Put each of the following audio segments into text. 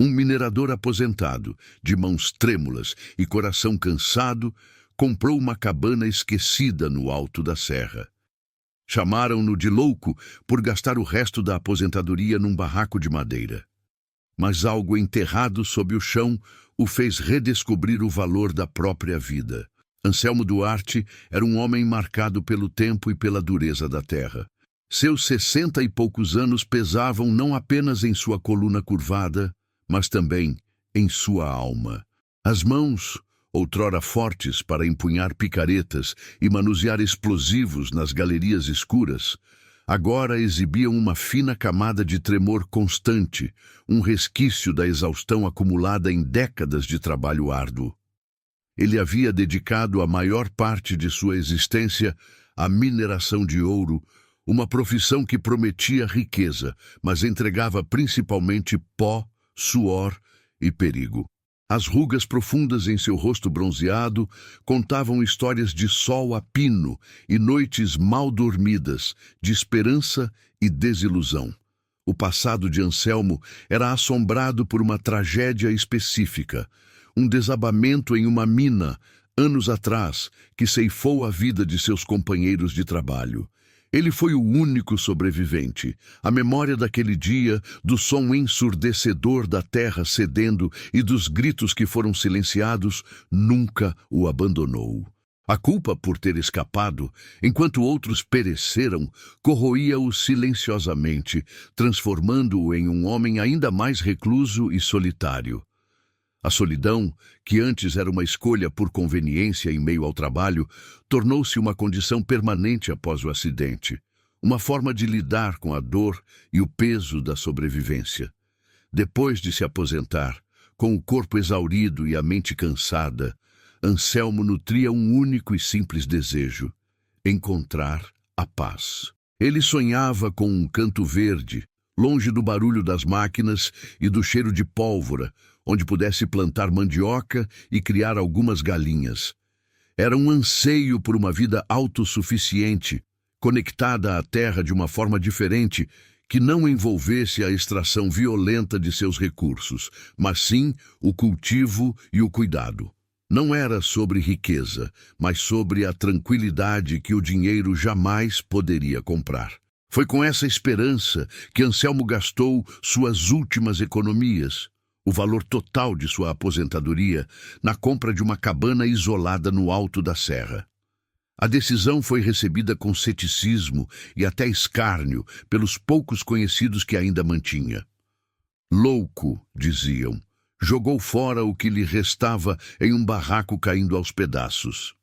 Um minerador aposentado, de mãos trêmulas e coração cansado, comprou uma cabana esquecida no alto da serra. Chamaram-no de louco por gastar o resto da aposentadoria num barraco de madeira. Mas algo enterrado sob o chão o fez redescobrir o valor da própria vida. Anselmo Duarte era um homem marcado pelo tempo e pela dureza da terra. Seus 60 e poucos anos pesavam não apenas em sua coluna curvada, mas também em sua alma. As mãos, outrora fortes para empunhar picaretas e manusear explosivos nas galerias escuras, agora exibiam uma fina camada de tremor constante, um resquício da exaustão acumulada em décadas de trabalho árduo. Ele havia dedicado a maior parte de sua existência à mineração de ouro, uma profissão que prometia riqueza, mas entregava principalmente pó, suor e perigo. As rugas profundas em seu rosto bronzeado contavam histórias de sol a pino e noites mal dormidas, de esperança e desilusão. O passado de Anselmo era assombrado por uma tragédia específica, um desabamento em uma mina, anos atrás, que ceifou a vida de seus companheiros de trabalho. Ele foi o único sobrevivente. A memória daquele dia, do som ensurdecedor da terra cedendo e dos gritos que foram silenciados, nunca o abandonou. A culpa por ter escapado, enquanto outros pereceram, corroía-o silenciosamente, transformando-o em um homem ainda mais recluso e solitário. A solidão, que antes era uma escolha por conveniência em meio ao trabalho, tornou-se uma condição permanente após o acidente, uma forma de lidar com a dor e o peso da sobrevivência. Depois de se aposentar, com o corpo exaurido e a mente cansada, Anselmo nutria um único e simples desejo: encontrar a paz. Ele sonhava com um canto verde, longe do barulho das máquinas e do cheiro de pólvora, onde pudesse plantar mandioca e criar algumas galinhas. Era um anseio por uma vida autossuficiente, conectada à terra de uma forma diferente, que não envolvesse a extração violenta de seus recursos, mas sim o cultivo e o cuidado. Não era sobre riqueza, mas sobre a tranquilidade que o dinheiro jamais poderia comprar. Foi com essa esperança que Anselmo gastou suas últimas economias, o valor total de sua aposentadoria, na compra de uma cabana isolada no alto da serra. A decisão foi recebida com ceticismo e até escárnio pelos poucos conhecidos que ainda mantinha. Louco, diziam, jogou fora o que lhe restava em um barraco caindo aos pedaços.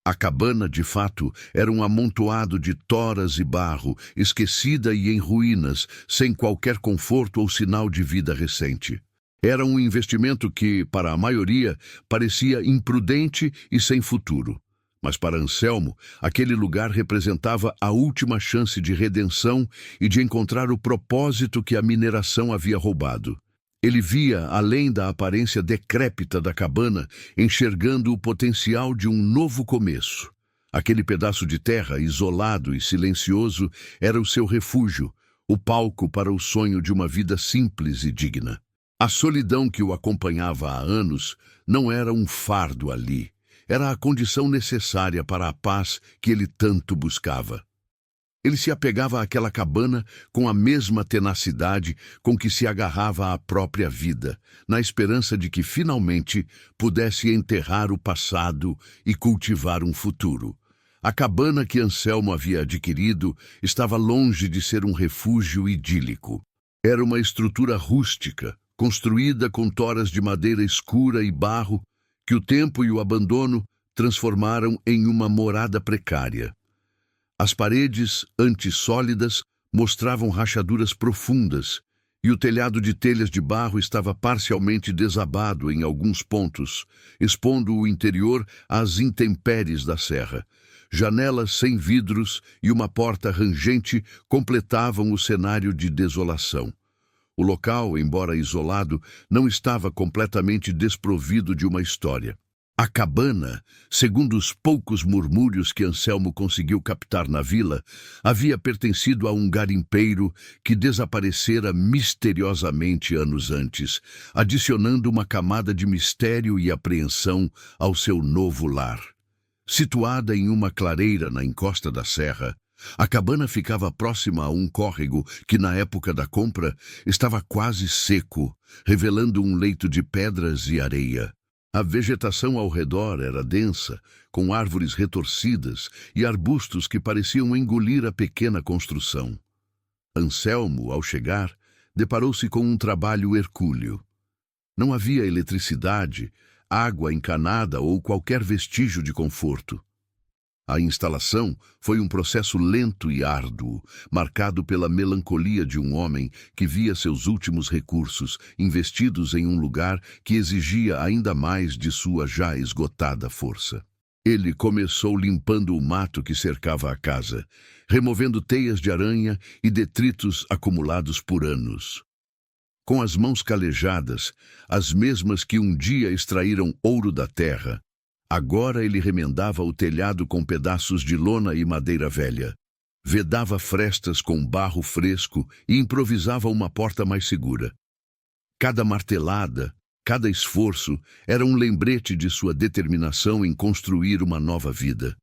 A cabana, de fato, era um amontoado de toras e barro, esquecida e em ruínas, sem qualquer conforto ou sinal de vida recente. Era um investimento que, para a maioria, parecia imprudente e sem futuro. Mas para Anselmo, aquele lugar representava a última chance de redenção e de encontrar o propósito que a mineração havia roubado. Ele via, além da aparência decrépita da cabana, enxergando o potencial de um novo começo. Aquele pedaço de terra, isolado e silencioso, era o seu refúgio, o palco para o sonho de uma vida simples e digna. A solidão que o acompanhava há anos não era um fardo ali, era a condição necessária para a paz que ele tanto buscava. Ele se apegava àquela cabana com a mesma tenacidade com que se agarrava à própria vida, na esperança de que finalmente pudesse enterrar o passado e cultivar um futuro. A cabana que Anselmo havia adquirido estava longe de ser um refúgio idílico. Era uma estrutura rústica, construída com toras de madeira escura e barro, que o tempo e o abandono transformaram em uma morada precária. As paredes, antes sólidas, mostravam rachaduras profundas, e o telhado de telhas de barro estava parcialmente desabado em alguns pontos, expondo o interior às intempéries da serra. Janelas sem vidros e uma porta rangente completavam o cenário de desolação. O local, embora isolado, não estava completamente desprovido de uma história. A cabana, segundo os poucos murmúrios que Anselmo conseguiu captar na vila, havia pertencido a um garimpeiro que desaparecera misteriosamente anos antes, adicionando uma camada de mistério e apreensão ao seu novo lar. Situada em uma clareira na encosta da serra, a cabana ficava próxima a um córrego que, na época da compra, estava quase seco, revelando um leito de pedras e areia. A vegetação ao redor era densa, com árvores retorcidas e arbustos que pareciam engolir a pequena construção. Anselmo, ao chegar, deparou-se com um trabalho hercúleo. Não havia eletricidade, água encanada ou qualquer vestígio de conforto. A instalação foi um processo lento e árduo, marcado pela melancolia de um homem que via seus últimos recursos investidos em um lugar que exigia ainda mais de sua já esgotada força. Ele começou limpando o mato que cercava a casa, removendo teias de aranha e detritos acumulados por anos. Com as mãos calejadas, as mesmas que um dia extraíram ouro da terra, agora ele remendava o telhado com pedaços de lona e madeira velha, vedava frestas com barro fresco e improvisava uma porta mais segura. Cada martelada, cada esforço era um lembrete de sua determinação em construir uma nova vida,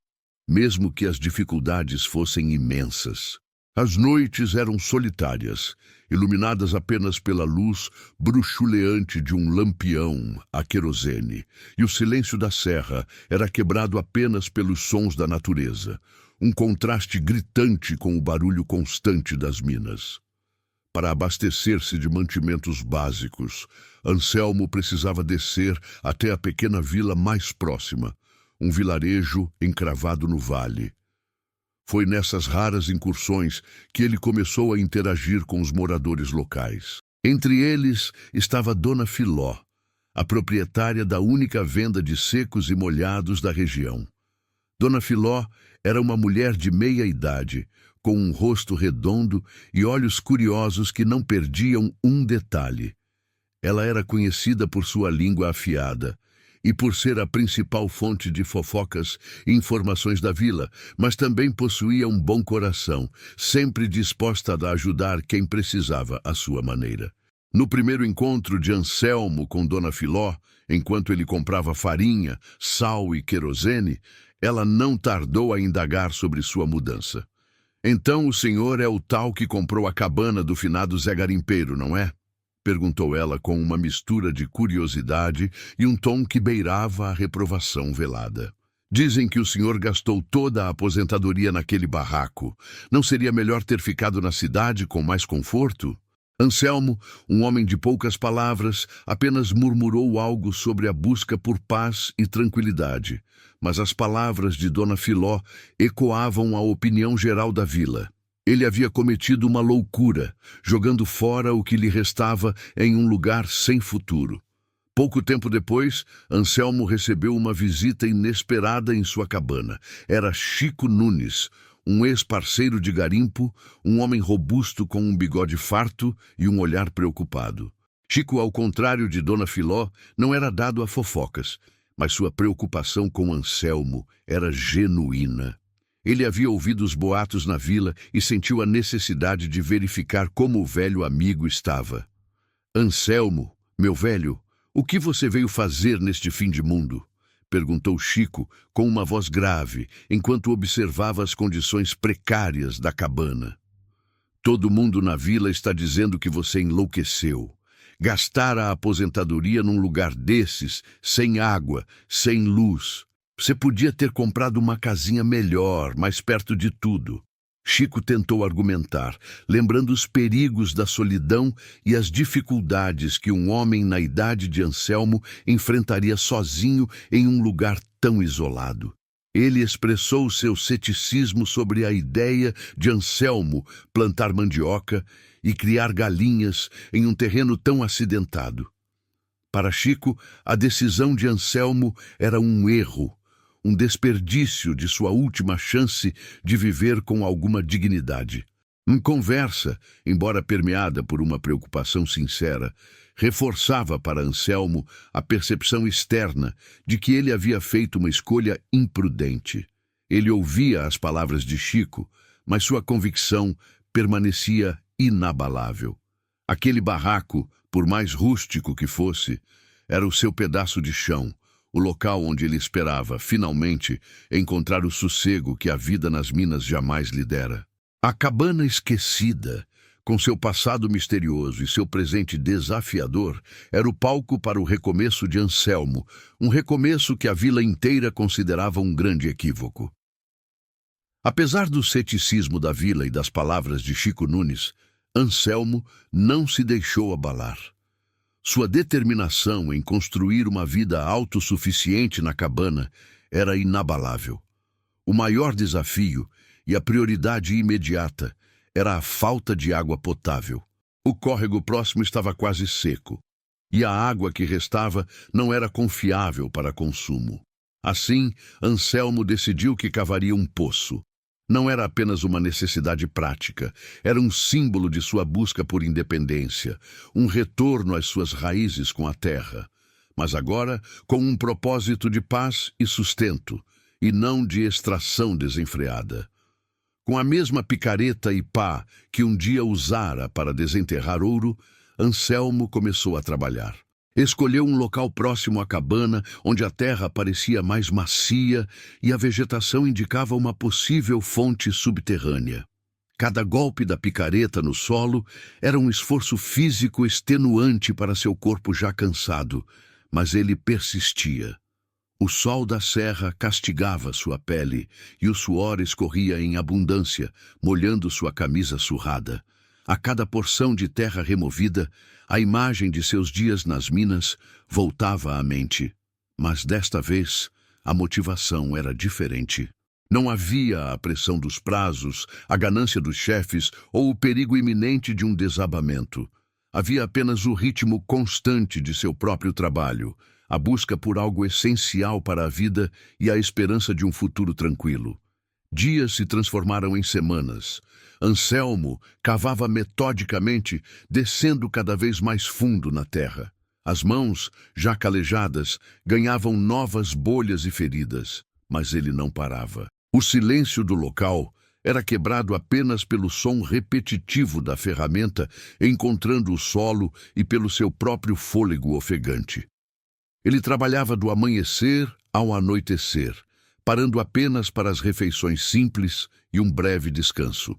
mesmo que as dificuldades fossem imensas. As noites eram solitárias, iluminadas apenas pela luz bruxuleante de um lampião a querosene, e o silêncio da serra era quebrado apenas pelos sons da natureza, um contraste gritante com o barulho constante das minas. Para abastecer-se de mantimentos básicos, Anselmo precisava descer até a pequena vila mais próxima, um vilarejo encravado no vale. Foi nessas raras incursões que ele começou a interagir com os moradores locais. Entre eles estava Dona Filó, a proprietária da única venda de secos e molhados da região. Dona Filó era uma mulher de meia idade, com um rosto redondo e olhos curiosos que não perdiam um detalhe. Ela era conhecida por sua língua afiada e por ser a principal fonte de fofocas e informações da vila, mas também possuía um bom coração, sempre disposta a ajudar quem precisava à sua maneira. No primeiro encontro de Anselmo com Dona Filó, enquanto ele comprava farinha, sal e querosene, ela não tardou a indagar sobre sua mudança. "Então o senhor é o tal que comprou a cabana do finado Zé Garimpeiro, não é?" perguntou ela com uma mistura de curiosidade e um tom que beirava a reprovação velada. "Dizem que o senhor gastou toda a aposentadoria naquele barraco. Não seria melhor ter ficado na cidade com mais conforto?" Anselmo, um homem de poucas palavras, apenas murmurou algo sobre a busca por paz e tranquilidade, mas as palavras de Dona Filó ecoavam a opinião geral da vila. Ele havia cometido uma loucura, jogando fora o que lhe restava em um lugar sem futuro. Pouco tempo depois, Anselmo recebeu uma visita inesperada em sua cabana. Era Chico Nunes, um ex-parceiro de garimpo, um homem robusto com um bigode farto e um olhar preocupado. Chico, ao contrário de Dona Filó, não era dado a fofocas, mas sua preocupação com Anselmo era genuína. Ele havia ouvido os boatos na vila e sentiu a necessidade de verificar como o velho amigo estava. "Anselmo, meu velho, o que você veio fazer neste fim de mundo?" perguntou Chico com uma voz grave, enquanto observava as condições precárias da cabana. "Todo mundo na vila está dizendo que você enlouqueceu. Gastar a aposentadoria num lugar desses, sem água, sem luz. Você podia ter comprado uma casinha melhor, mais perto de tudo." Chico tentou argumentar, lembrando os perigos da solidão e as dificuldades que um homem na idade de Anselmo enfrentaria sozinho em um lugar tão isolado. Ele expressou seu ceticismo sobre a ideia de Anselmo plantar mandioca e criar galinhas em um terreno tão acidentado. Para Chico, a decisão de Anselmo era um erro, um desperdício de sua última chance de viver com alguma dignidade. Conversa, embora permeada por uma preocupação sincera, reforçava para Anselmo a percepção externa de que ele havia feito uma escolha imprudente. Ele ouvia as palavras de Chico, mas sua convicção permanecia inabalável. Aquele barraco, por mais rústico que fosse, era o seu pedaço de chão, o local onde ele esperava, finalmente, encontrar o sossego que a vida nas minas jamais lhe dera. A cabana esquecida, com seu passado misterioso e seu presente desafiador, era o palco para o recomeço de Anselmo, um recomeço que a vila inteira considerava um grande equívoco. Apesar do ceticismo da vila e das palavras de Chico Nunes, Anselmo não se deixou abalar. Sua determinação em construir uma vida autossuficiente na cabana era inabalável. O maior desafio e a prioridade imediata era a falta de água potável. O córrego próximo estava quase seco, e a água que restava não era confiável para consumo. Assim, Anselmo decidiu que cavaria um poço. Não era apenas uma necessidade prática, era um símbolo de sua busca por independência, um retorno às suas raízes com a terra, mas agora com um propósito de paz e sustento, e não de extração desenfreada. Com a mesma picareta e pá que um dia usara para desenterrar ouro, Anselmo começou a trabalhar. Escolheu um local próximo à cabana, onde a terra parecia mais macia e a vegetação indicava uma possível fonte subterrânea. Cada golpe da picareta no solo era um esforço físico extenuante para seu corpo já cansado, mas ele persistia. O sol da serra castigava sua pele e o suor escorria em abundância, molhando sua camisa surrada. A cada porção de terra removida, a imagem de seus dias nas minas voltava à mente. Mas desta vez, a motivação era diferente. Não havia a pressão dos prazos, a ganância dos chefes ou o perigo iminente de um desabamento. Havia apenas o ritmo constante de seu próprio trabalho, a busca por algo essencial para a vida e a esperança de um futuro tranquilo. Dias se transformaram em semanas. Anselmo cavava metodicamente, descendo cada vez mais fundo na terra. As mãos, já calejadas, ganhavam novas bolhas e feridas, mas ele não parava. O silêncio do local era quebrado apenas pelo som repetitivo da ferramenta encontrando o solo e pelo seu próprio fôlego ofegante. Ele trabalhava do amanhecer ao anoitecer, parando apenas para as refeições simples e um breve descanso.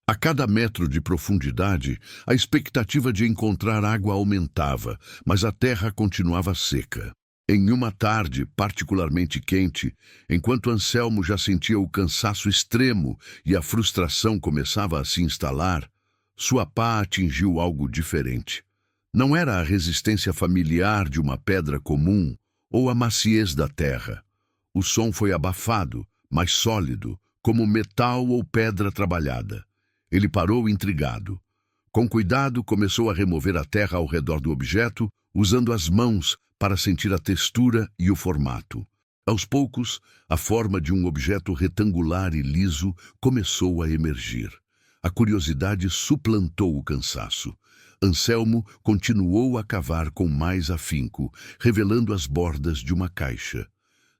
A cada metro de profundidade, a expectativa de encontrar água aumentava, mas a terra continuava seca. Em uma tarde particularmente quente, enquanto Anselmo já sentia o cansaço extremo e a frustração começava a se instalar, sua pá atingiu algo diferente. Não era a resistência familiar de uma pedra comum ou a maciez da terra. O som foi abafado, mas sólido, como metal ou pedra trabalhada. Ele parou intrigado. Com cuidado, começou a remover a terra ao redor do objeto, usando as mãos para sentir a textura e o formato. Aos poucos, a forma de um objeto retangular e liso começou a emergir. A curiosidade suplantou o cansaço. Anselmo continuou a cavar com mais afinco, revelando as bordas de uma caixa.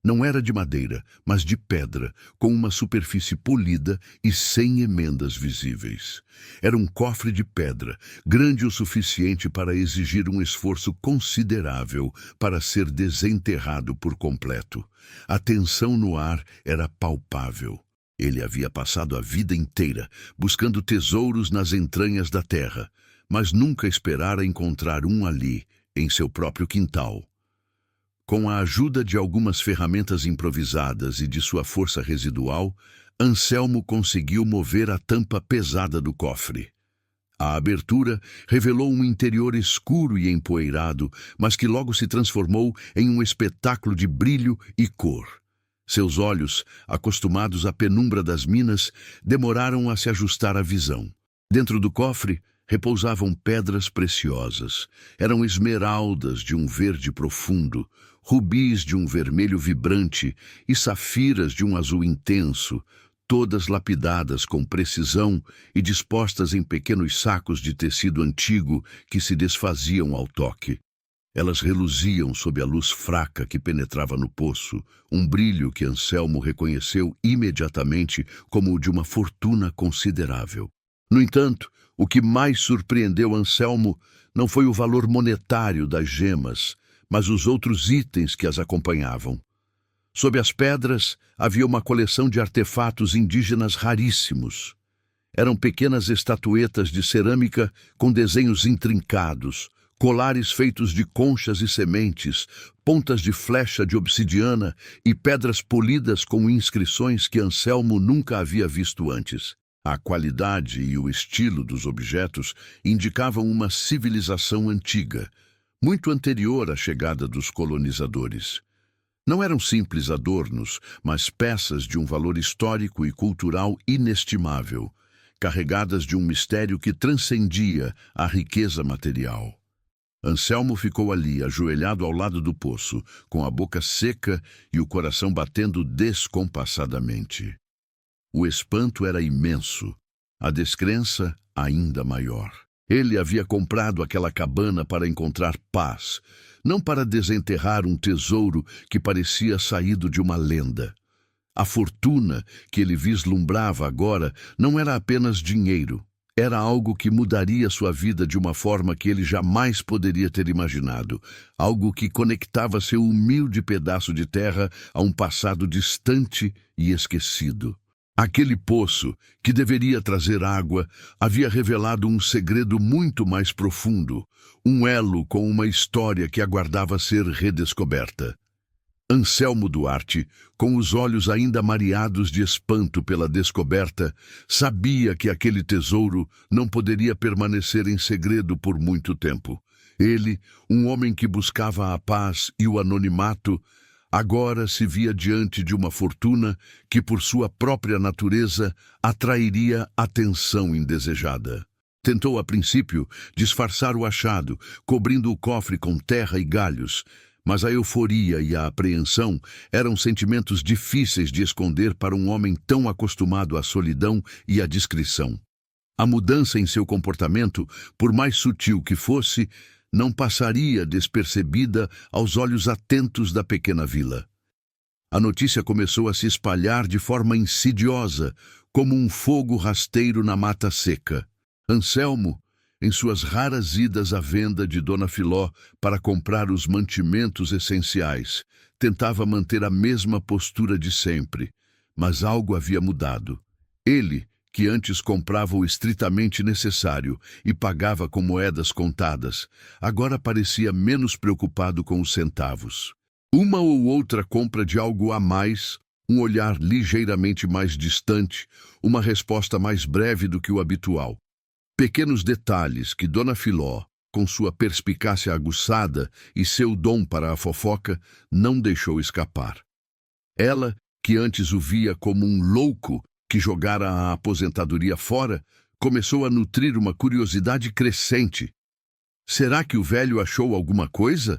Não era de madeira, mas de pedra, com uma superfície polida e sem emendas visíveis. Era um cofre de pedra, grande o suficiente para exigir um esforço considerável para ser desenterrado por completo. A tensão no ar era palpável. Ele havia passado a vida inteira buscando tesouros nas entranhas da terra, mas nunca esperara encontrar um ali, em seu próprio quintal. Com a ajuda de algumas ferramentas improvisadas e de sua força residual, Anselmo conseguiu mover a tampa pesada do cofre. A abertura revelou um interior escuro e empoeirado, mas que logo se transformou em um espetáculo de brilho e cor. Seus olhos, acostumados à penumbra das minas, demoraram a se ajustar à visão. Dentro do cofre, repousavam pedras preciosas. Eram esmeraldas de um verde profundo, rubis de um vermelho vibrante e safiras de um azul intenso, todas lapidadas com precisão e dispostas em pequenos sacos de tecido antigo que se desfaziam ao toque. Elas reluziam sob a luz fraca que penetrava no poço, um brilho que Anselmo reconheceu imediatamente como o de uma fortuna considerável. No entanto, o que mais surpreendeu Anselmo não foi o valor monetário das gemas, mas os outros itens que as acompanhavam. Sob as pedras havia uma coleção de artefatos indígenas raríssimos. Eram pequenas estatuetas de cerâmica com desenhos intrincados, colares feitos de conchas e sementes, pontas de flecha de obsidiana e pedras polidas com inscrições que Anselmo nunca havia visto antes. A qualidade e o estilo dos objetos indicavam uma civilização antiga, muito anterior à chegada dos colonizadores. Não eram simples adornos, mas peças de um valor histórico e cultural inestimável, carregadas de um mistério que transcendia a riqueza material. Anselmo ficou ali, ajoelhado ao lado do poço, com a boca seca e o coração batendo descompassadamente. O espanto era imenso, a descrença ainda maior. Ele havia comprado aquela cabana para encontrar paz, não para desenterrar um tesouro que parecia saído de uma lenda. A fortuna que ele vislumbrava agora não era apenas dinheiro. Era algo que mudaria sua vida de uma forma que ele jamais poderia ter imaginado. Algo que conectava seu humilde pedaço de terra a um passado distante e esquecido. Aquele poço, que deveria trazer água, havia revelado um segredo muito mais profundo, um elo com uma história que aguardava ser redescoberta. Anselmo Duarte, com os olhos ainda mareados de espanto pela descoberta, sabia que aquele tesouro não poderia permanecer em segredo por muito tempo. Ele, um homem que buscava a paz e o anonimato, agora se via diante de uma fortuna que, por sua própria natureza, atrairia atenção indesejada. Tentou, a princípio, disfarçar o achado, cobrindo o cofre com terra e galhos, mas a euforia e a apreensão eram sentimentos difíceis de esconder para um homem tão acostumado à solidão e à discrição. A mudança em seu comportamento, por mais sutil que fosse, não passaria despercebida aos olhos atentos da pequena vila. A notícia começou a se espalhar de forma insidiosa, como um fogo rasteiro na mata seca. Anselmo, em suas raras idas à venda de Dona Filó para comprar os mantimentos essenciais, tentava manter a mesma postura de sempre, mas algo havia mudado. Ele, que antes comprava o estritamente necessário e pagava com moedas contadas, agora parecia menos preocupado com os centavos. Uma ou outra compra de algo a mais, um olhar ligeiramente mais distante, uma resposta mais breve do que o habitual. Pequenos detalhes que Dona Filó, com sua perspicácia aguçada e seu dom para a fofoca, não deixou escapar. Ela, que antes o via como um louco que jogara a aposentadoria fora, começou a nutrir uma curiosidade crescente. Será que o velho achou alguma coisa?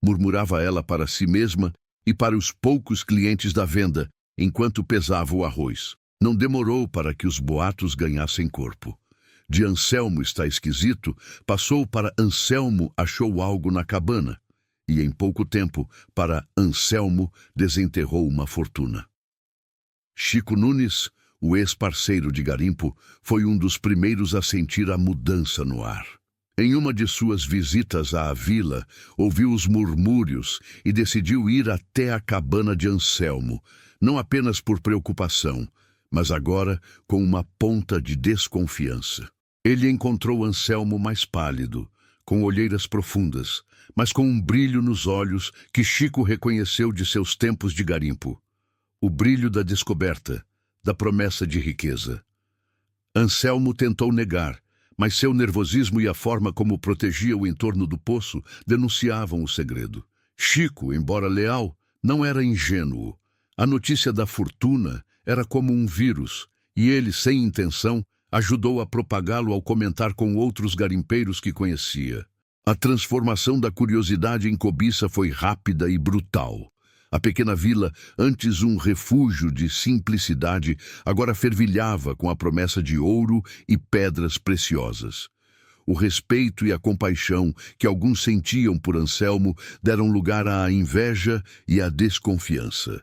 Murmurava ela para si mesma e para os poucos clientes da venda, enquanto pesava o arroz. Não demorou para que os boatos ganhassem corpo. De Anselmo está esquisito, passou para Anselmo achou algo na cabana, e em pouco tempo, para Anselmo desenterrou uma fortuna. Chico Nunes, o ex-parceiro de garimpo, foi um dos primeiros a sentir a mudança no ar. Em uma de suas visitas à vila, ouviu os murmúrios e decidiu ir até a cabana de Anselmo, não apenas por preocupação, mas agora com uma ponta de desconfiança. Ele encontrou Anselmo mais pálido, com olheiras profundas, mas com um brilho nos olhos que Chico reconheceu de seus tempos de garimpo. O brilho da descoberta, da promessa de riqueza. Anselmo tentou negar, mas seu nervosismo e a forma como protegia o entorno do poço denunciavam o segredo. Chico, embora leal, não era ingênuo. A notícia da fortuna era como um vírus, e ele, sem intenção, ajudou a propagá-lo ao comentar com outros garimpeiros que conhecia. A transformação da curiosidade em cobiça foi rápida e brutal. A pequena vila, antes um refúgio de simplicidade, agora fervilhava com a promessa de ouro e pedras preciosas. O respeito e a compaixão que alguns sentiam por Anselmo deram lugar à inveja e à desconfiança.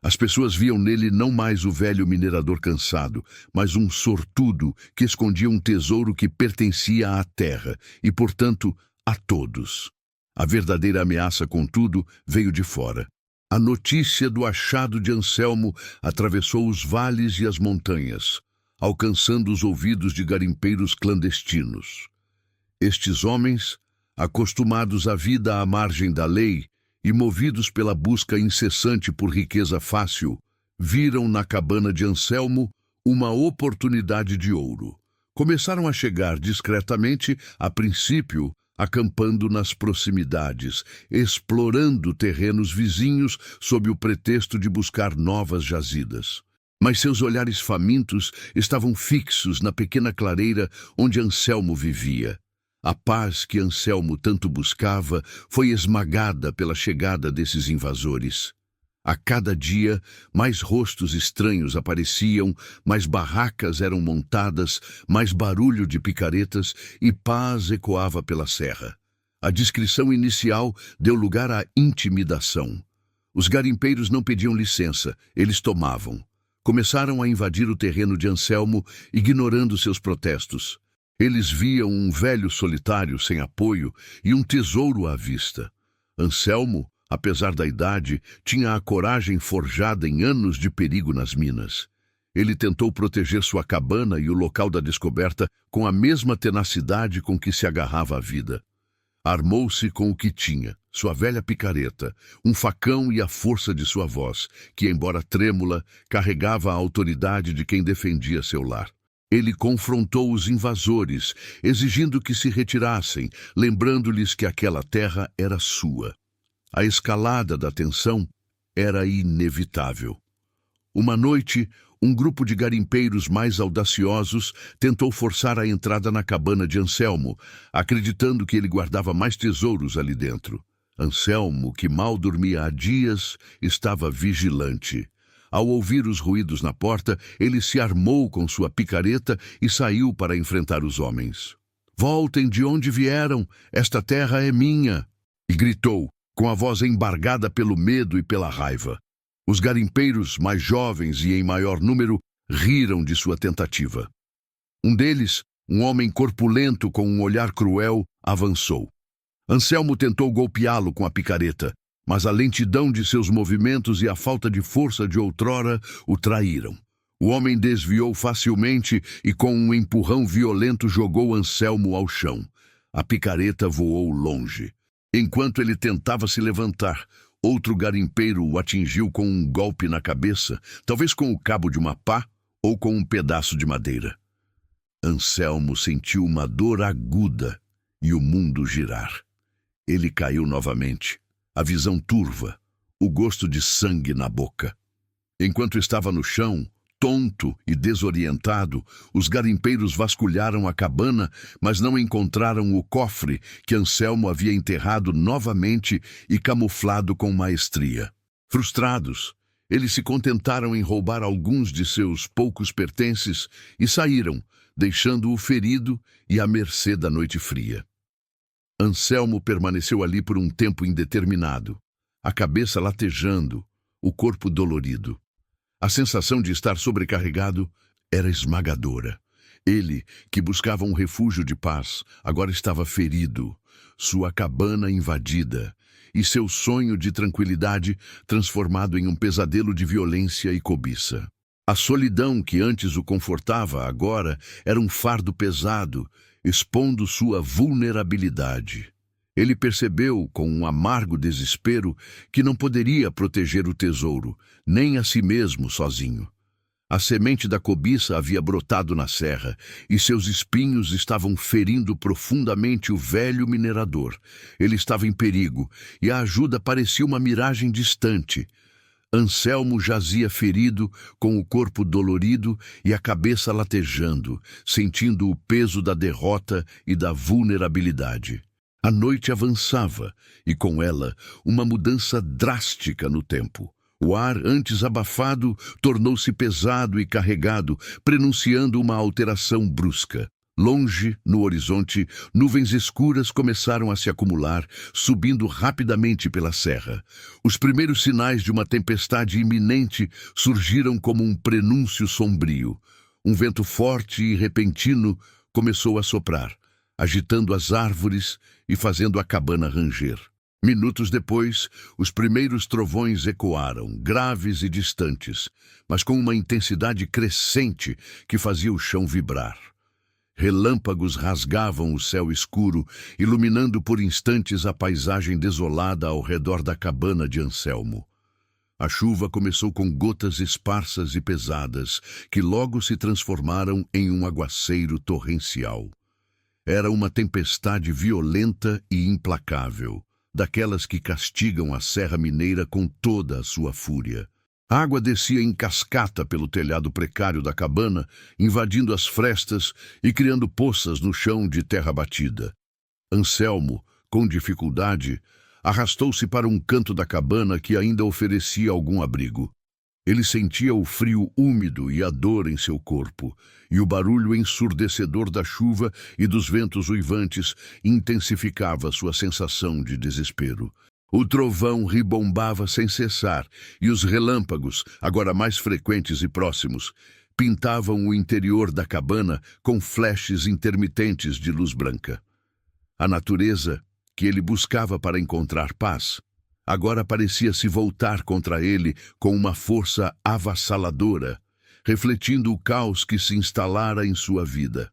As pessoas viam nele não mais o velho minerador cansado, mas um sortudo que escondia um tesouro que pertencia à terra e, portanto, a todos. A verdadeira ameaça, contudo, veio de fora. A notícia do achado de Anselmo atravessou os vales e as montanhas, alcançando os ouvidos de garimpeiros clandestinos. Estes homens, acostumados à vida à margem da lei e movidos pela busca incessante por riqueza fácil, viram na cabana de Anselmo uma oportunidade de ouro. Começaram a chegar discretamente, a princípio, acampando nas proximidades, explorando terrenos vizinhos sob o pretexto de buscar novas jazidas. Mas seus olhares famintos estavam fixos na pequena clareira onde Anselmo vivia. A paz que Anselmo tanto buscava foi esmagada pela chegada desses invasores. A cada dia, mais rostos estranhos apareciam, mais barracas eram montadas, mais barulho de picaretas e paz ecoava pela serra. A descrição inicial deu lugar à intimidação. Os garimpeiros não pediam licença, eles tomavam. Começaram a invadir o terreno de Anselmo, ignorando seus protestos. Eles viam um velho solitário sem apoio e um tesouro à vista. Anselmo, apesar da idade, tinha a coragem forjada em anos de perigo nas minas. Ele tentou proteger sua cabana e o local da descoberta com a mesma tenacidade com que se agarrava à vida. Armou-se com o que tinha, sua velha picareta, um facão e a força de sua voz, que, embora trêmula, carregava a autoridade de quem defendia seu lar. Ele confrontou os invasores, exigindo que se retirassem, lembrando-lhes que aquela terra era sua. A escalada da tensão era inevitável. Uma noite, um grupo de garimpeiros mais audaciosos tentou forçar a entrada na cabana de Anselmo, acreditando que ele guardava mais tesouros ali dentro. Anselmo, que mal dormia há dias, estava vigilante. Ao ouvir os ruídos na porta, ele se armou com sua picareta e saiu para enfrentar os homens. "Voltem de onde vieram, esta terra é minha!" E gritou, com a voz embargada pelo medo e pela raiva. Os garimpeiros, mais jovens e em maior número, riram de sua tentativa. Um deles, um homem corpulento com um olhar cruel, avançou. Anselmo tentou golpeá-lo com a picareta, mas a lentidão de seus movimentos e a falta de força de outrora o traíram. O homem desviou facilmente e com um empurrão violento jogou Anselmo ao chão. A picareta voou longe. Enquanto ele tentava se levantar, outro garimpeiro o atingiu com um golpe na cabeça, talvez com o cabo de uma pá ou com um pedaço de madeira. Anselmo sentiu uma dor aguda e o mundo girar. Ele caiu novamente, a visão turva, o gosto de sangue na boca. Enquanto estava no chão, tonto e desorientado, os garimpeiros vasculharam a cabana, mas não encontraram o cofre que Anselmo havia enterrado novamente e camuflado com maestria. Frustrados, eles se contentaram em roubar alguns de seus poucos pertences e saíram, deixando-o ferido e à mercê da noite fria. Anselmo permaneceu ali por um tempo indeterminado, a cabeça latejando, o corpo dolorido. A sensação de estar sobrecarregado era esmagadora. Ele, que buscava um refúgio de paz, agora estava ferido, sua cabana invadida, e seu sonho de tranquilidade transformado em um pesadelo de violência e cobiça. A solidão que antes o confortava agora era um fardo pesado, expondo sua vulnerabilidade. Ele percebeu, com um amargo desespero, que não poderia proteger o tesouro, nem a si mesmo sozinho. A semente da cobiça havia brotado na serra, e seus espinhos estavam ferindo profundamente o velho minerador. Ele estava em perigo, e a ajuda parecia uma miragem distante. Anselmo jazia ferido, com o corpo dolorido e a cabeça latejando, sentindo o peso da derrota e da vulnerabilidade. A noite avançava, e com ela uma mudança drástica no tempo. O ar, antes abafado, tornou-se pesado e carregado, prenunciando uma alteração brusca. Longe, no horizonte, nuvens escuras começaram a se acumular, subindo rapidamente pela serra. Os primeiros sinais de uma tempestade iminente surgiram como um prenúncio sombrio. Um vento forte e repentino começou a soprar, agitando as árvores e fazendo a cabana ranger. Minutos depois, os primeiros trovões ecoaram, graves e distantes, mas com uma intensidade crescente que fazia o chão vibrar. Relâmpagos rasgavam o céu escuro, iluminando por instantes a paisagem desolada ao redor da cabana de Anselmo. A chuva começou com gotas esparsas e pesadas, que logo se transformaram em um aguaceiro torrencial. Era uma tempestade violenta e implacável, daquelas que castigam a Serra Mineira com toda a sua fúria. A água descia em cascata pelo telhado precário da cabana, invadindo as frestas e criando poças no chão de terra batida. Anselmo, com dificuldade, arrastou-se para um canto da cabana que ainda oferecia algum abrigo. Ele sentia o frio úmido e a dor em seu corpo, e o barulho ensurdecedor da chuva e dos ventos uivantes intensificava sua sensação de desespero. O trovão ribombava sem cessar, e os relâmpagos, agora mais frequentes e próximos, pintavam o interior da cabana com flashes intermitentes de luz branca. A natureza, que ele buscava para encontrar paz, agora parecia se voltar contra ele com uma força avassaladora, refletindo o caos que se instalara em sua vida.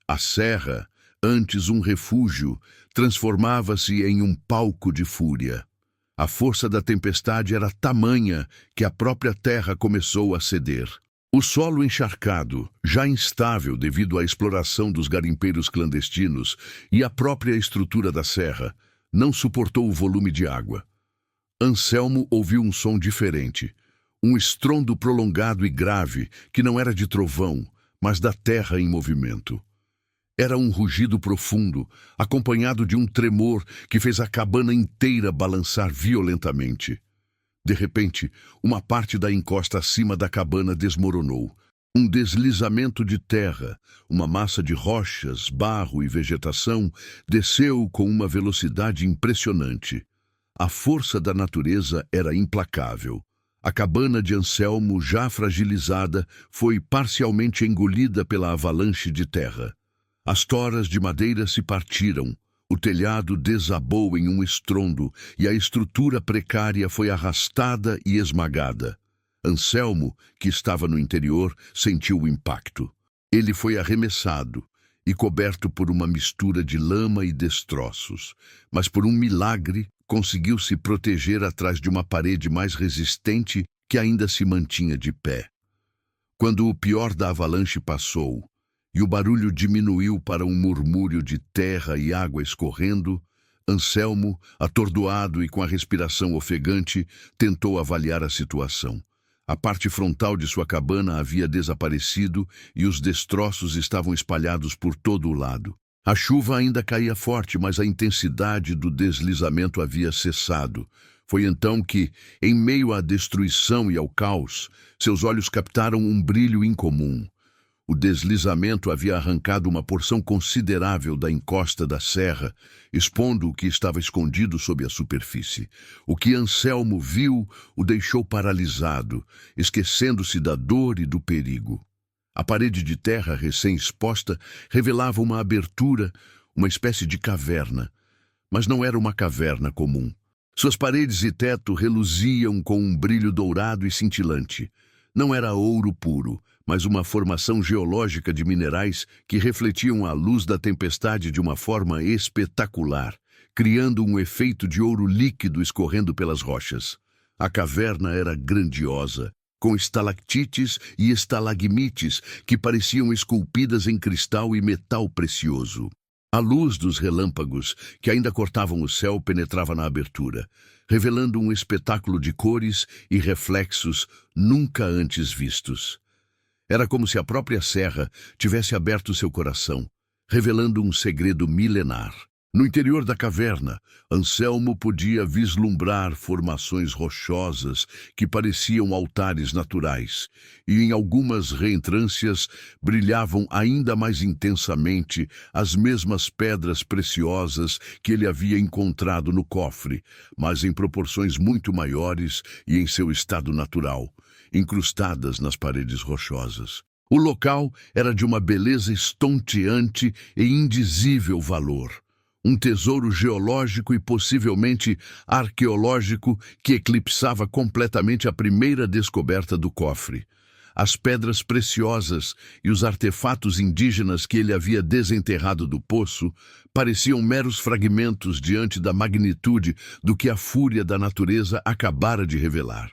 A serra, antes um refúgio, transformava-se em um palco de fúria. A força da tempestade era tamanha que a própria terra começou a ceder. O solo encharcado, já instável devido à exploração dos garimpeiros clandestinos e à própria estrutura da serra, não suportou o volume de água. Anselmo ouviu um som diferente, um estrondo prolongado e grave que não era de trovão, mas da terra em movimento. Era um rugido profundo, acompanhado de um tremor que fez a cabana inteira balançar violentamente. De repente, uma parte da encosta acima da cabana desmoronou. Um deslizamento de terra, uma massa de rochas, barro e vegetação, desceu com uma velocidade impressionante. A força da natureza era implacável. A cabana de Anselmo, já fragilizada, foi parcialmente engolida pela avalanche de terra. As toras de madeira se partiram, o telhado desabou em um estrondo e a estrutura precária foi arrastada e esmagada. Anselmo, que estava no interior, sentiu o impacto. Ele foi arremessado e coberto por uma mistura de lama e destroços, mas por um milagre conseguiu se proteger atrás de uma parede mais resistente que ainda se mantinha de pé. Quando o pior da avalanche passou, e o barulho diminuiu para um murmúrio de terra e água escorrendo, Anselmo, atordoado e com a respiração ofegante, tentou avaliar a situação. A parte frontal de sua cabana havia desaparecido e os destroços estavam espalhados por todo o lado. A chuva ainda caía forte, mas a intensidade do deslizamento havia cessado. Foi então que, em meio à destruição e ao caos, seus olhos captaram um brilho incomum. O deslizamento havia arrancado uma porção considerável da encosta da serra, expondo o que estava escondido sob a superfície. O que Anselmo viu o deixou paralisado, esquecendo-se da dor e do perigo. A parede de terra recém-exposta revelava uma abertura, uma espécie de caverna. Mas não era uma caverna comum. Suas paredes e teto reluziam com um brilho dourado e cintilante. Não era ouro puro, mas uma formação geológica de minerais que refletiam a luz da tempestade de uma forma espetacular, criando um efeito de ouro líquido escorrendo pelas rochas. A caverna era grandiosa, com estalactites e estalagmites que pareciam esculpidas em cristal e metal precioso. A luz dos relâmpagos, que ainda cortavam o céu, penetrava na abertura, revelando um espetáculo de cores e reflexos nunca antes vistos. Era como se a própria serra tivesse aberto seu coração, revelando um segredo milenar. No interior da caverna, Anselmo podia vislumbrar formações rochosas que pareciam altares naturais, e em algumas reentrâncias brilhavam ainda mais intensamente as mesmas pedras preciosas que ele havia encontrado no cofre, mas em proporções muito maiores e em seu estado natural, incrustadas nas paredes rochosas. O local era de uma beleza estonteante e indizível valor. Um tesouro geológico e possivelmente arqueológico que eclipsava completamente a primeira descoberta do cofre. As pedras preciosas e os artefatos indígenas que ele havia desenterrado do poço pareciam meros fragmentos diante da magnitude do que a fúria da natureza acabara de revelar.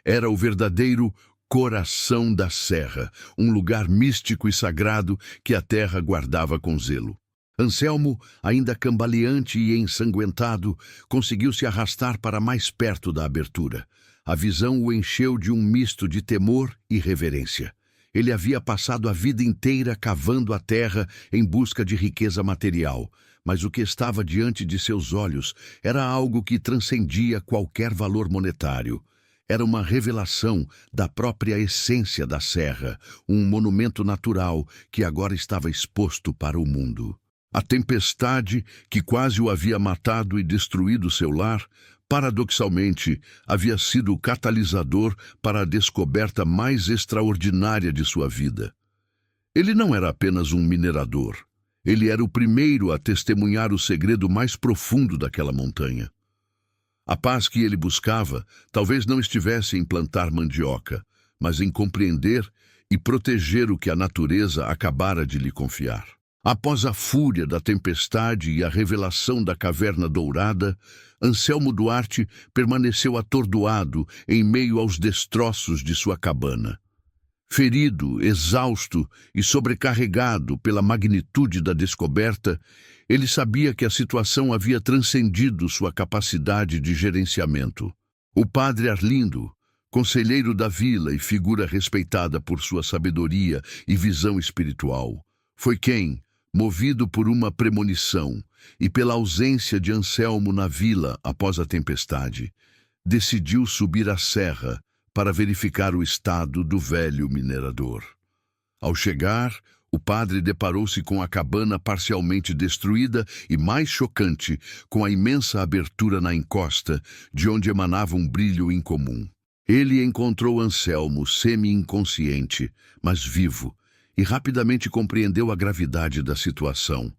Era o verdadeiro coração da serra, um lugar místico e sagrado que a terra guardava com zelo. Anselmo, ainda cambaleante e ensanguentado, conseguiu se arrastar para mais perto da abertura. A visão o encheu de um misto de temor e reverência. Ele havia passado a vida inteira cavando a terra em busca de riqueza material, mas o que estava diante de seus olhos era algo que transcendia qualquer valor monetário. Era uma revelação da própria essência da serra, um monumento natural que agora estava exposto para o mundo. A tempestade que quase o havia matado e destruído seu lar, paradoxalmente, havia sido o catalisador para a descoberta mais extraordinária de sua vida. Ele não era apenas um minerador. Ele era o primeiro a testemunhar o segredo mais profundo daquela montanha. A paz que ele buscava talvez não estivesse em plantar mandioca, mas em compreender e proteger o que a natureza acabara de lhe confiar. Após a fúria da tempestade e a revelação da caverna dourada, Anselmo Duarte permaneceu atordoado em meio aos destroços de sua cabana. Ferido, exausto e sobrecarregado pela magnitude da descoberta, ele sabia que a situação havia transcendido sua capacidade de gerenciamento. O padre Arlindo, conselheiro da vila e figura respeitada por sua sabedoria e visão espiritual, foi quem, movido por uma premonição e pela ausência de Anselmo na vila após a tempestade, decidiu subir a serra para verificar o estado do velho minerador. Ao chegar, o padre deparou-se com a cabana parcialmente destruída e, mais chocante, com a imensa abertura na encosta, de onde emanava um brilho incomum. Ele encontrou Anselmo semi-inconsciente, mas vivo, e rapidamente compreendeu a gravidade da situação.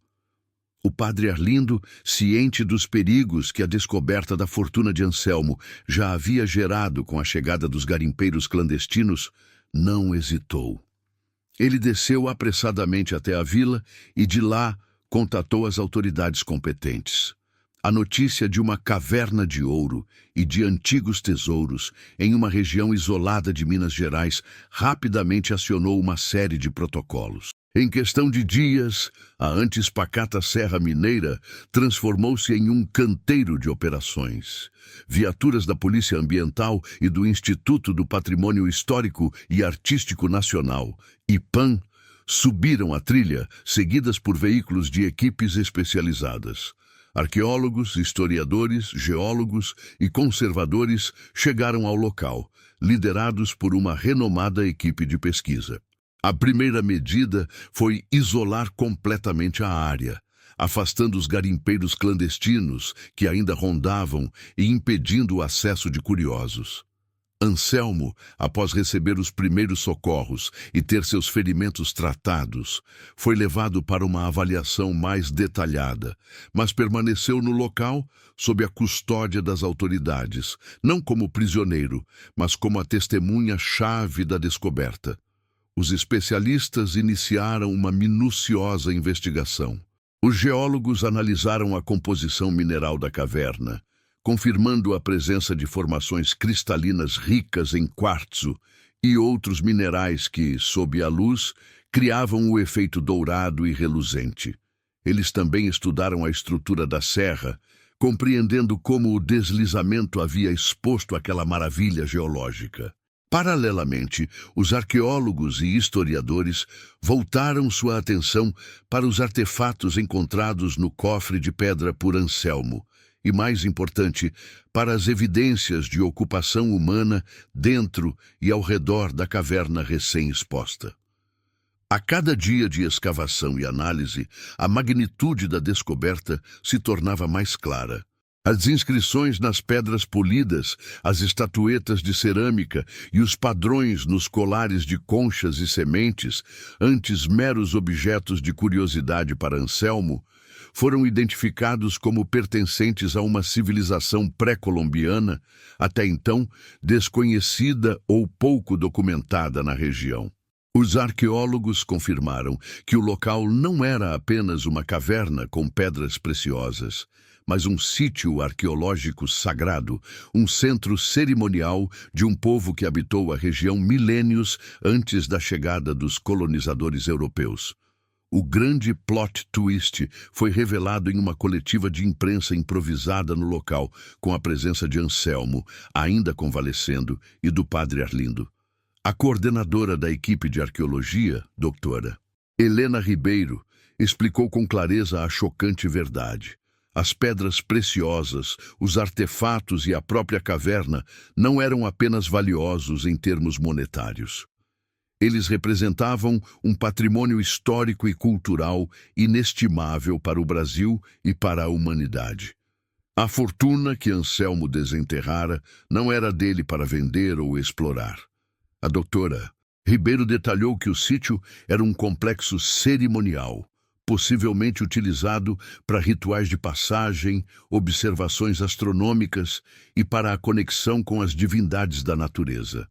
O padre Arlindo, ciente dos perigos que a descoberta da fortuna de Anselmo já havia gerado com a chegada dos garimpeiros clandestinos, não hesitou. Ele desceu apressadamente até a vila e de lá contatou as autoridades competentes. A notícia de uma caverna de ouro e de antigos tesouros em uma região isolada de Minas Gerais rapidamente acionou uma série de protocolos. Em questão de dias, a antes pacata Serra Mineira transformou-se em um canteiro de operações. Viaturas da Polícia Ambiental e do Instituto do Patrimônio Histórico e Artístico Nacional, IPAM, subiram a trilha, seguidas por veículos de equipes especializadas. Arqueólogos, historiadores, geólogos e conservadores chegaram ao local, liderados por uma renomada equipe de pesquisa. A primeira medida foi isolar completamente a área, afastando os garimpeiros clandestinos que ainda rondavam e impedindo o acesso de curiosos. Anselmo, após receber os primeiros socorros e ter seus ferimentos tratados, foi levado para uma avaliação mais detalhada, mas permaneceu no local sob a custódia das autoridades, não como prisioneiro, mas como a testemunha-chave da descoberta. Os especialistas iniciaram uma minuciosa investigação. Os geólogos analisaram a composição mineral da caverna, confirmando a presença de formações cristalinas ricas em quartzo e outros minerais que, sob a luz, criavam o efeito dourado e reluzente. Eles também estudaram a estrutura da serra, compreendendo como o deslizamento havia exposto aquela maravilha geológica. Paralelamente, os arqueólogos e historiadores voltaram sua atenção para os artefatos encontrados no cofre de pedra por Anselmo e, mais importante, para as evidências de ocupação humana dentro e ao redor da caverna recém-exposta. A cada dia de escavação e análise, a magnitude da descoberta se tornava mais clara. As inscrições nas pedras polidas, as estatuetas de cerâmica e os padrões nos colares de conchas e sementes, antes meros objetos de curiosidade para Anselmo, foram identificados como pertencentes a uma civilização pré-colombiana, até então desconhecida ou pouco documentada na região. Os arqueólogos confirmaram que o local não era apenas uma caverna com pedras preciosas, mas um sítio arqueológico sagrado, um centro cerimonial de um povo que habitou a região milênios antes da chegada dos colonizadores europeus. O grande plot twist foi revelado em uma coletiva de imprensa improvisada no local, com a presença de Anselmo, ainda convalescendo, e do padre Arlindo. A coordenadora da equipe de arqueologia, doutora Helena Ribeiro, explicou com clareza a chocante verdade. As pedras preciosas, os artefatos e a própria caverna não eram apenas valiosos em termos monetários. Eles representavam um patrimônio histórico e cultural inestimável para o Brasil e para a humanidade. A fortuna que Anselmo desenterrara não era dele para vender ou explorar. A doutora Ribeiro detalhou que o sítio era um complexo cerimonial, possivelmente utilizado para rituais de passagem, observações astronômicas e para a conexão com as divindades da natureza.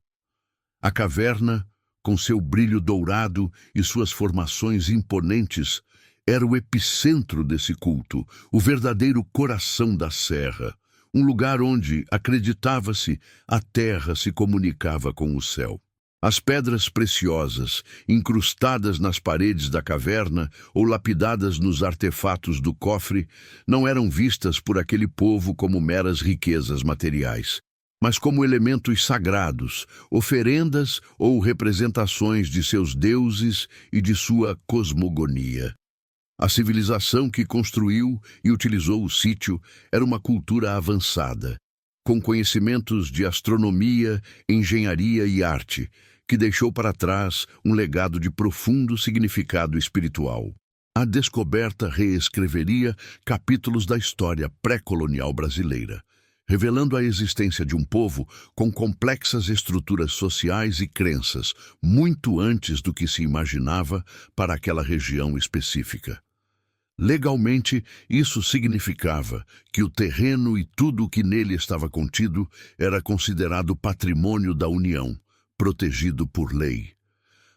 A caverna, com seu brilho dourado e suas formações imponentes, era o epicentro desse culto, o verdadeiro coração da serra, um lugar onde, acreditava-se, a terra se comunicava com o céu. As pedras preciosas, incrustadas nas paredes da caverna ou lapidadas nos artefatos do cofre, não eram vistas por aquele povo como meras riquezas materiais, mas como elementos sagrados, oferendas ou representações de seus deuses e de sua cosmogonia. A civilização que construiu e utilizou o sítio era uma cultura avançada, com conhecimentos de astronomia, engenharia e arte, que deixou para trás um legado de profundo significado espiritual. A descoberta reescreveria capítulos da história pré-colonial brasileira, revelando a existência de um povo com complexas estruturas sociais e crenças, muito antes do que se imaginava para aquela região específica. Legalmente, isso significava que o terreno e tudo o que nele estava contido era considerado patrimônio da União, protegido por lei.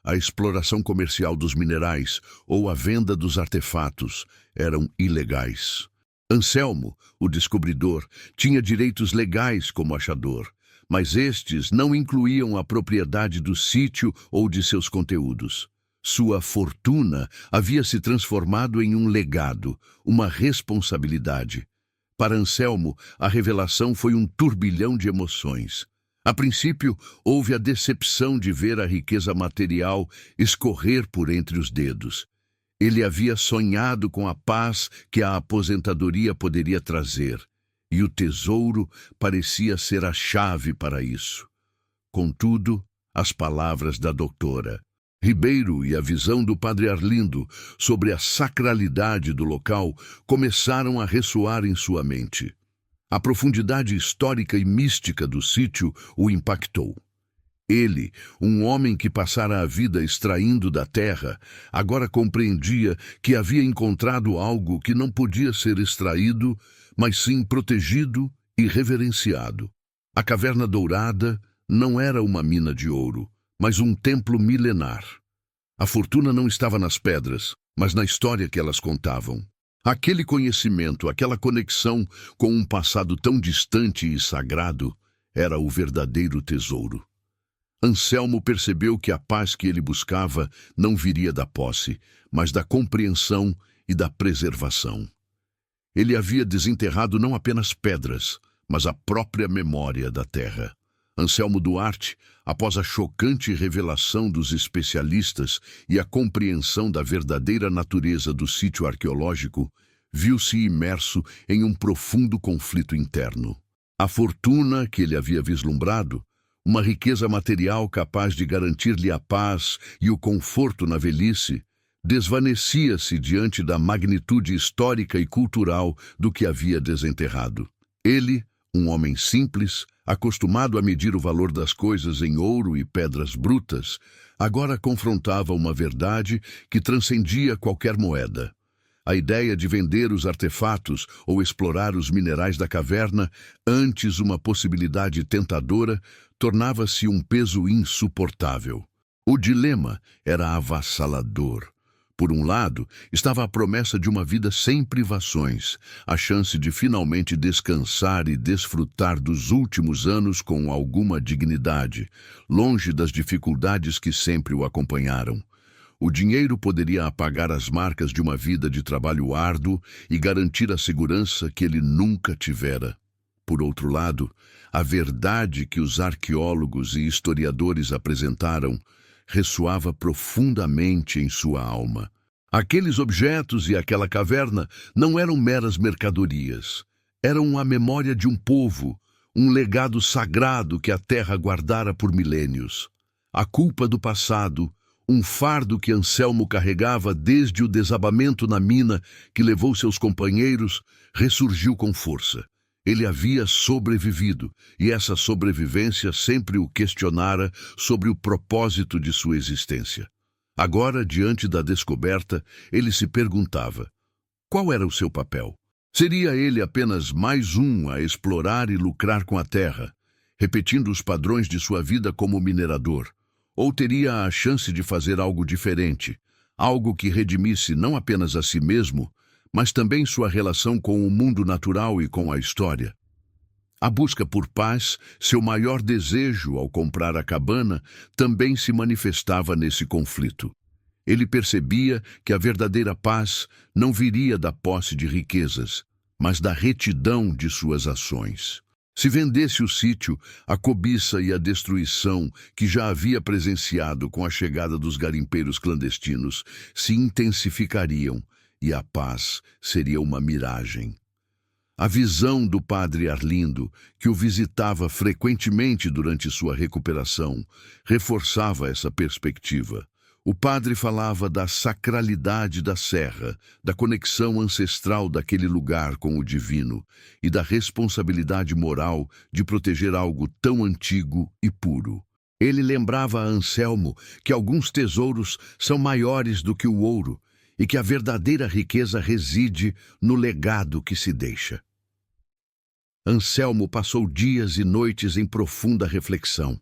A exploração comercial dos minerais ou a venda dos artefatos eram ilegais. Anselmo, o descobridor, tinha direitos legais como achador, mas estes não incluíam a propriedade do sítio ou de seus conteúdos. Sua fortuna havia se transformado em um legado, uma responsabilidade. Para Anselmo, a revelação foi um turbilhão de emoções. A princípio, houve a decepção de ver a riqueza material escorrer por entre os dedos. Ele havia sonhado com a paz que a aposentadoria poderia trazer, e o tesouro parecia ser a chave para isso. Contudo, as palavras da doutora Ribeiro e a visão do padre Arlindo sobre a sacralidade do local começaram a ressoar em sua mente. A profundidade histórica e mística do sítio o impactou. Ele, um homem que passara a vida extraindo da terra, agora compreendia que havia encontrado algo que não podia ser extraído, mas sim protegido e reverenciado. A Caverna Dourada não era uma mina de ouro, mas um templo milenar. A fortuna não estava nas pedras, mas na história que elas contavam. Aquele conhecimento, aquela conexão com um passado tão distante e sagrado, era o verdadeiro tesouro. Anselmo percebeu que a paz que ele buscava não viria da posse, mas da compreensão e da preservação. Ele havia desenterrado não apenas pedras, mas a própria memória da terra. Anselmo Duarte, após a chocante revelação dos especialistas e a compreensão da verdadeira natureza do sítio arqueológico, viu-se imerso em um profundo conflito interno. A fortuna que ele havia vislumbrado, uma riqueza material capaz de garantir-lhe a paz e o conforto na velhice, desvanecia-se diante da magnitude histórica e cultural do que havia desenterrado. Ele, um homem simples, acostumado a medir o valor das coisas em ouro e pedras brutas, agora confrontava uma verdade que transcendia qualquer moeda. A ideia de vender os artefatos ou explorar os minerais da caverna, antes uma possibilidade tentadora, tornava-se um peso insuportável. O dilema era avassalador. Por um lado, estava a promessa de uma vida sem privações, a chance de finalmente descansar e desfrutar dos últimos anos com alguma dignidade, longe das dificuldades que sempre o acompanharam. O dinheiro poderia apagar as marcas de uma vida de trabalho árduo e garantir a segurança que ele nunca tivera. Por outro lado, a verdade que os arqueólogos e historiadores apresentaram ressoava profundamente em sua alma. Aqueles objetos e aquela caverna não eram meras mercadorias. Eram a memória de um povo, um legado sagrado que a terra guardara por milênios. A culpa do passado, um fardo que Anselmo carregava desde o desabamento na mina que levou seus companheiros, ressurgiu com força. Ele havia sobrevivido, e essa sobrevivência sempre o questionara sobre o propósito de sua existência. Agora, diante da descoberta, ele se perguntava: qual era o seu papel? Seria ele apenas mais um a explorar e lucrar com a terra, repetindo os padrões de sua vida como minerador? Ou teria a chance de fazer algo diferente, algo que redimisse não apenas a si mesmo, mas também sua relação com o mundo natural e com a história? A busca por paz, seu maior desejo ao comprar a cabana, também se manifestava nesse conflito. Ele percebia que a verdadeira paz não viria da posse de riquezas, mas da retidão de suas ações. Se vendesse o sítio, a cobiça e a destruição que já havia presenciado com a chegada dos garimpeiros clandestinos se intensificariam, e a paz seria uma miragem. A visão do padre Arlindo, que o visitava frequentemente durante sua recuperação, reforçava essa perspectiva. O padre falava da sacralidade da serra, da conexão ancestral daquele lugar com o divino e da responsabilidade moral de proteger algo tão antigo e puro. Ele lembrava a Anselmo que alguns tesouros são maiores do que o ouro e que a verdadeira riqueza reside no legado que se deixa. Anselmo passou dias e noites em profunda reflexão,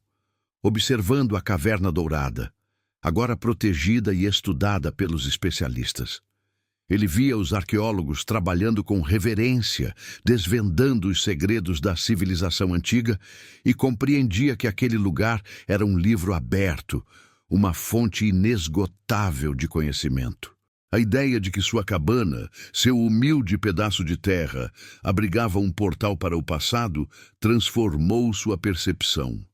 observando a Caverna Dourada, agora protegida e estudada pelos especialistas. Ele via os arqueólogos trabalhando com reverência, desvendando os segredos da civilização antiga, e compreendia que aquele lugar era um livro aberto, uma fonte inesgotável de conhecimento. A ideia de que sua cabana, seu humilde pedaço de terra, abrigava um portal para o passado, transformou sua percepção.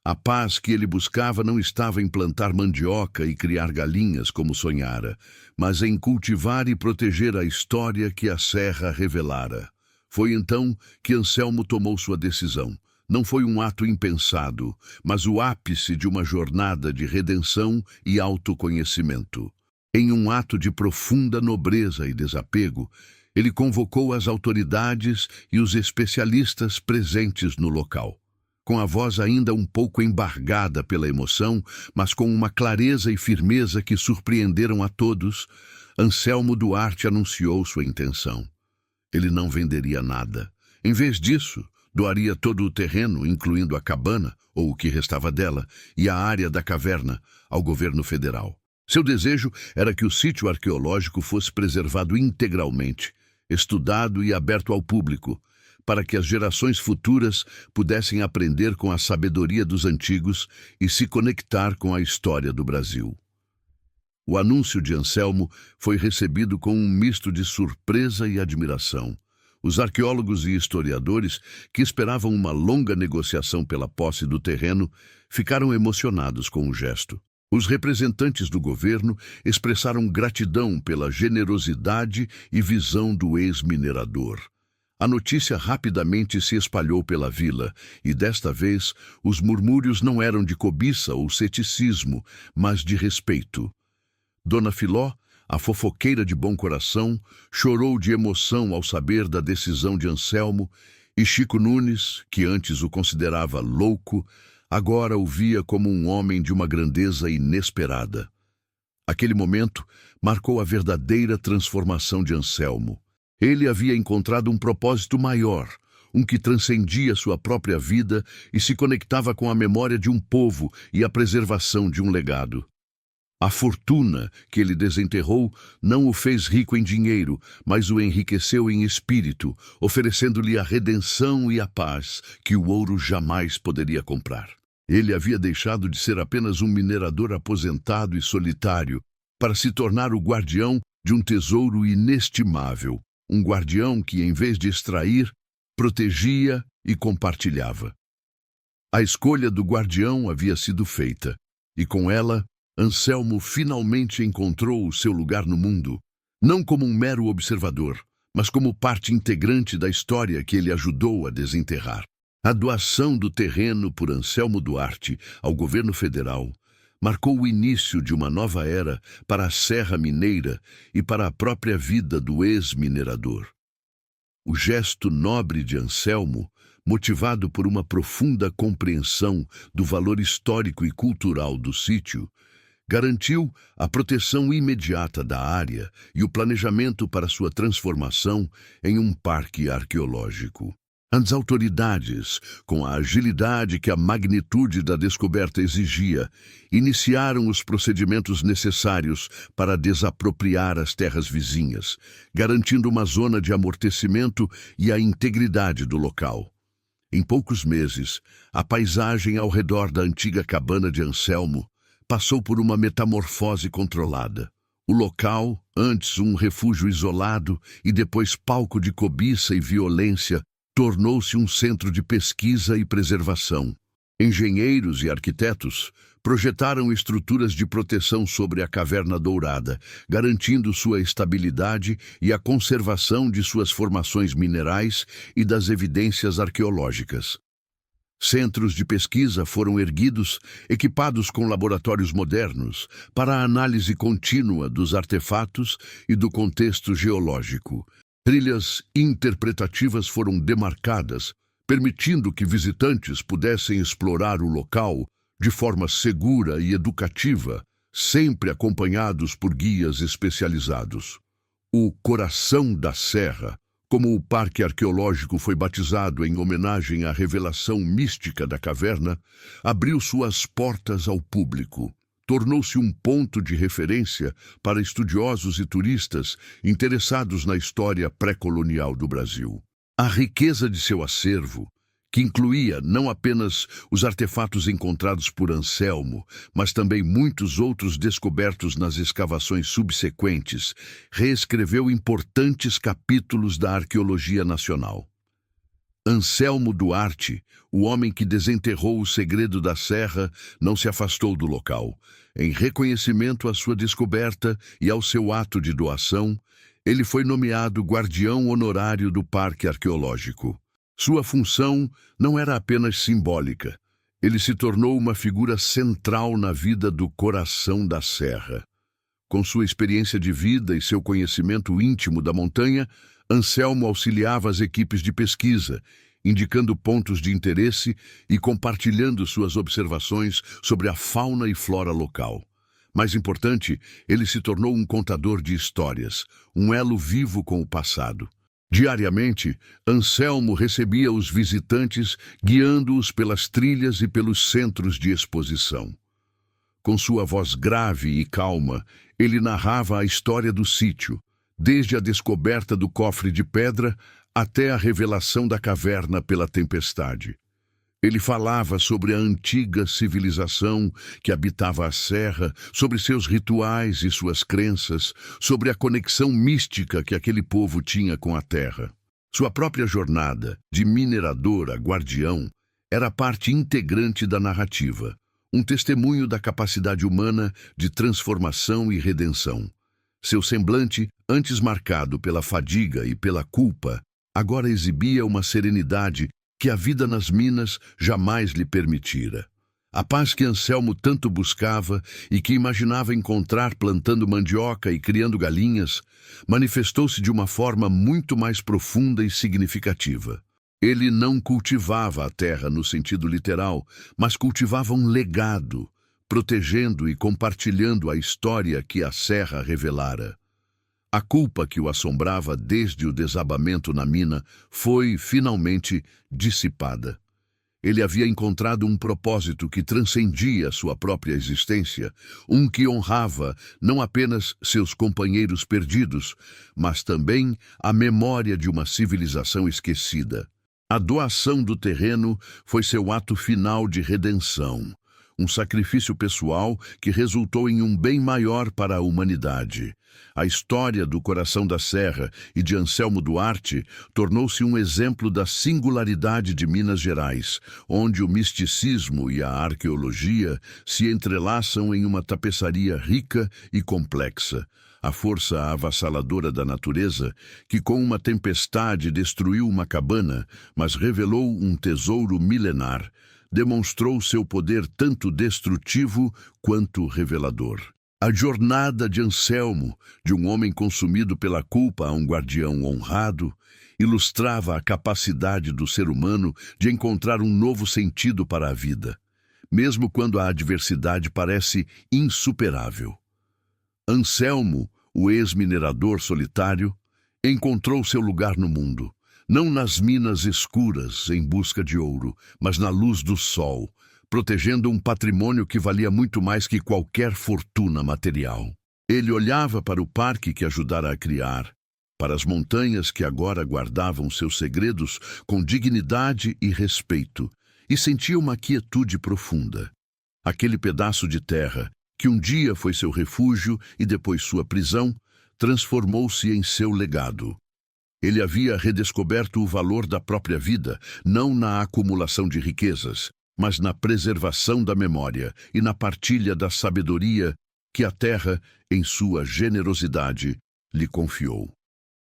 A paz que ele buscava não estava em plantar mandioca e criar galinhas como sonhara, mas em cultivar e proteger a história que a serra revelara. Foi então que Anselmo tomou sua decisão. Não foi um ato impensado, mas o ápice de uma jornada de redenção e autoconhecimento. Em um ato de profunda nobreza e desapego, ele convocou as autoridades e os especialistas presentes no local. Com a voz ainda um pouco embargada pela emoção, mas com uma clareza e firmeza que surpreenderam a todos, Anselmo Duarte anunciou sua intenção. Ele não venderia nada. Em vez disso, doaria todo o terreno, incluindo a cabana, ou o que restava dela, e a área da caverna, ao governo federal. Seu desejo era que o sítio arqueológico fosse preservado integralmente, estudado e aberto ao público, para que as gerações futuras pudessem aprender com a sabedoria dos antigos e se conectar com a história do Brasil. O anúncio de Anselmo foi recebido com um misto de surpresa e admiração. Os arqueólogos e historiadores, que esperavam uma longa negociação pela posse do terreno, ficaram emocionados com o gesto. Os representantes do governo expressaram gratidão pela generosidade e visão do ex-minerador. A notícia rapidamente se espalhou pela vila, e desta vez os murmúrios não eram de cobiça ou ceticismo, mas de respeito. Dona Filó, a fofoqueira de bom coração, chorou de emoção ao saber da decisão de Anselmo, e Chico Nunes, que antes o considerava louco, agora o via como um homem de uma grandeza inesperada. Aquele momento marcou a verdadeira transformação de Anselmo. Ele havia encontrado um propósito maior, um que transcendia sua própria vida e se conectava com a memória de um povo e a preservação de um legado. A fortuna que ele desenterrou não o fez rico em dinheiro, mas o enriqueceu em espírito, oferecendo-lhe a redenção e a paz que o ouro jamais poderia comprar. Ele havia deixado de ser apenas um minerador aposentado e solitário para se tornar o guardião de um tesouro inestimável, um guardião que, em vez de extrair, protegia e compartilhava. A escolha do guardião havia sido feita, e com ela, Anselmo finalmente encontrou o seu lugar no mundo, não como um mero observador, mas como parte integrante da história que ele ajudou a desenterrar. A doação do terreno por Anselmo Duarte ao governo federal marcou o início de uma nova era para a Serra Mineira e para a própria vida do ex-minerador. O gesto nobre de Anselmo, motivado por uma profunda compreensão do valor histórico e cultural do sítio, garantiu a proteção imediata da área e o planejamento para sua transformação em um parque arqueológico. As autoridades, com a agilidade que a magnitude da descoberta exigia, iniciaram os procedimentos necessários para desapropriar as terras vizinhas, garantindo uma zona de amortecimento e a integridade do local. Em poucos meses, a paisagem ao redor da antiga cabana de Anselmo passou por uma metamorfose controlada. O local, antes um refúgio isolado e depois palco de cobiça e violência, tornou-se um centro de pesquisa e preservação. Engenheiros e arquitetos projetaram estruturas de proteção sobre a Caverna Dourada, garantindo sua estabilidade e a conservação de suas formações minerais e das evidências arqueológicas. Centros de pesquisa foram erguidos, equipados com laboratórios modernos, para a análise contínua dos artefatos e do contexto geológico. Trilhas interpretativas foram demarcadas, permitindo que visitantes pudessem explorar o local de forma segura e educativa, sempre acompanhados por guias especializados. O Coração da Serra, como o parque arqueológico foi batizado em homenagem à revelação mística da caverna, abriu suas portas ao público. Tornou-se um ponto de referência para estudiosos e turistas interessados na história pré-colonial do Brasil. A riqueza de seu acervo, que incluía não apenas os artefatos encontrados por Anselmo, mas também muitos outros descobertos nas escavações subsequentes, reescreveu importantes capítulos da arqueologia nacional. Anselmo Duarte, o homem que desenterrou o segredo da serra, não se afastou do local. Em reconhecimento à sua descoberta e ao seu ato de doação, ele foi nomeado guardião honorário do Parque Arqueológico. Sua função não era apenas simbólica. Ele se tornou uma figura central na vida do Coração da Serra. Com sua experiência de vida e seu conhecimento íntimo da montanha, Anselmo auxiliava as equipes de pesquisa, indicando pontos de interesse e compartilhando suas observações sobre a fauna e flora local. Mais importante, ele se tornou um contador de histórias, um elo vivo com o passado. Diariamente, Anselmo recebia os visitantes, guiando-os pelas trilhas e pelos centros de exposição. Com sua voz grave e calma, ele narrava a história do sítio, desde a descoberta do cofre de pedra até a revelação da caverna pela tempestade. Ele falava sobre a antiga civilização que habitava a serra, sobre seus rituais e suas crenças, sobre a conexão mística que aquele povo tinha com a terra. Sua própria jornada, de minerador a guardião, era parte integrante da narrativa, um testemunho da capacidade humana de transformação e redenção. Seu semblante, antes marcado pela fadiga e pela culpa, agora exibia uma serenidade que a vida nas minas jamais lhe permitira. A paz que Anselmo tanto buscava e que imaginava encontrar plantando mandioca e criando galinhas, manifestou-se de uma forma muito mais profunda e significativa. Ele não cultivava a terra no sentido literal, mas cultivava um legado, protegendo e compartilhando a história que a serra revelara. A culpa que o assombrava desde o desabamento na mina foi, finalmente, dissipada. Ele havia encontrado um propósito que transcendia sua própria existência, um que honrava não apenas seus companheiros perdidos, mas também a memória de uma civilização esquecida. A doação do terreno foi seu ato final de redenção, um sacrifício pessoal que resultou em um bem maior para a humanidade. A história do Coração da Serra e de Anselmo Duarte tornou-se um exemplo da singularidade de Minas Gerais, onde o misticismo e a arqueologia se entrelaçam em uma tapeçaria rica e complexa. A força avassaladora da natureza, que com uma tempestade destruiu uma cabana, mas revelou um tesouro milenar, demonstrou seu poder tanto destrutivo quanto revelador. A jornada de Anselmo, de um homem consumido pela culpa a um guardião honrado, ilustrava a capacidade do ser humano de encontrar um novo sentido para a vida, mesmo quando a adversidade parece insuperável. Anselmo, o ex-minerador solitário, encontrou seu lugar no mundo, não nas minas escuras em busca de ouro, mas na luz do sol, protegendo um patrimônio que valia muito mais que qualquer fortuna material. Ele olhava para o parque que ajudara a criar, para as montanhas que agora guardavam seus segredos com dignidade e respeito, e sentia uma quietude profunda. Aquele pedaço de terra, que um dia foi seu refúgio e depois sua prisão, transformou-se em seu legado. Ele havia redescoberto o valor da própria vida, não na acumulação de riquezas, mas na preservação da memória e na partilha da sabedoria que a terra, em sua generosidade, lhe confiou.